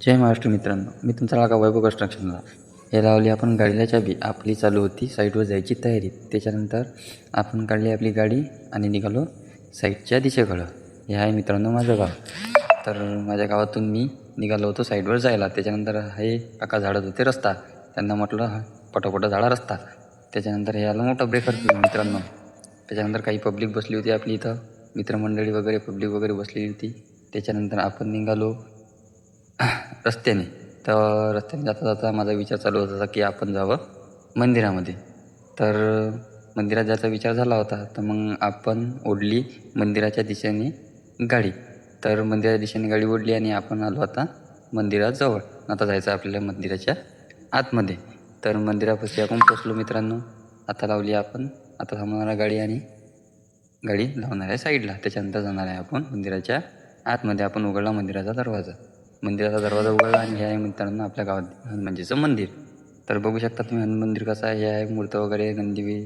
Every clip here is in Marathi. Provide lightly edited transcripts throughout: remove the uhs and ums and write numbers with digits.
जय महाराष्ट्र मित्रांनो, मी तुमचा लागा वैभव कन्स्ट्रक्शनला. हे लावली आपण गाडीला चाबी. आपली चालू होती साईडवर जायची तयारी. त्याच्यानंतर आपण काढली आपली गाडी आणि निघालो साईडच्या दिशेकडं. हे आहे मित्रांनो माझं गाव. तर माझ्या गावातून मी निघालो होतो साईडवर जायला. त्याच्यानंतर हे काका झाडत होते रस्ता. त्यांना म्हटलं पटापटा झाडा रस्ता. त्याच्यानंतर हे आलं मोठं ब्रेकर मित्रांनो. त्याच्यानंतर काही पब्लिक बसली होती आपली इथं, मित्रमंडळी वगैरे पब्लिक वगैरे बसलेली होती. त्याच्यानंतर आपण निघालो रस्त्याने. तर रस्त्याने जाता जाता माझा विचार चालू होता की आपण जावं मंदिरामध्ये. तर मंदिरात जायचा विचार झाला होता. तर मग आपण ओढली मंदिराच्या दिशेने गाडी. तर मंदिराच्या दिशेने गाडी ओढली आणि आपण आलो आता मंदिराजवळ. आता जायचं आपल्याला मंदिराच्या आतमध्ये. तर मंदिरापाशी आपण पोचलो मित्रांनो. आता लावली आपण, आता थांबवणार आहे गाडी आणि गाडी लावणार आहे साईडला. त्याच्यानंतर जाणार आहे आपण मंदिराच्या आतमध्ये. आपण उघडला मंदिराचा दरवाजा. मंदिराचा दरवाजा उघडला आणि हे आहे मित्रांनो आपल्या गावात हनुमानजीचं मंदिर. तर बघू शकता तुम्ही हनुमान मंदिर कसं आहे. हे आहे मूर्त वगैरे, नंदी,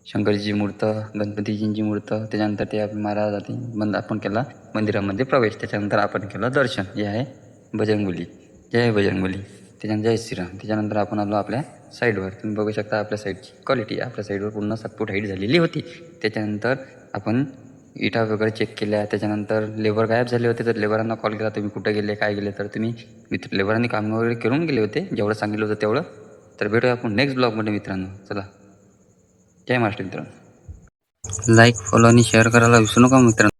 शंकरजीची मूर्त, गणपतीजींची मूर्त. त्याच्यानंतर ते आपण महाराज आपण केला मंदिरामध्ये प्रवेश. त्याच्यानंतर आपण केलं दर्शन. हे आहे बजरंगबली. जय बजरंगबली. त्याच्यानंतर जय श्रीराम. त्याच्यानंतर आपण आलो आपल्या साईडवर. तुम्ही बघू शकता आपल्या साईडची क्वालिटी. आपल्या साईडवर पूर्ण 7 फूट हाईट झालेली होती. त्याच्यानंतर आपण इटा वगैरे चेक केल्या. त्याच्यानंतर लेबर गायब झाले होते. तर लेबरांना कॉल केला, तुम्ही कुठे गेले काय गेले. तर तुम्ही लेबरांनी काम वगैरे करून गेले होते, जेवढं सांगितलं होतं तेवढं. तर भेटूया आपण नेक्स्ट ब्लॉगमध्ये मित्रांनो. चला, जय महाराष्ट्र मित्रांनो. लाईक, फॉलो आणि शेअर करायला विसरू नका मित्रांनो.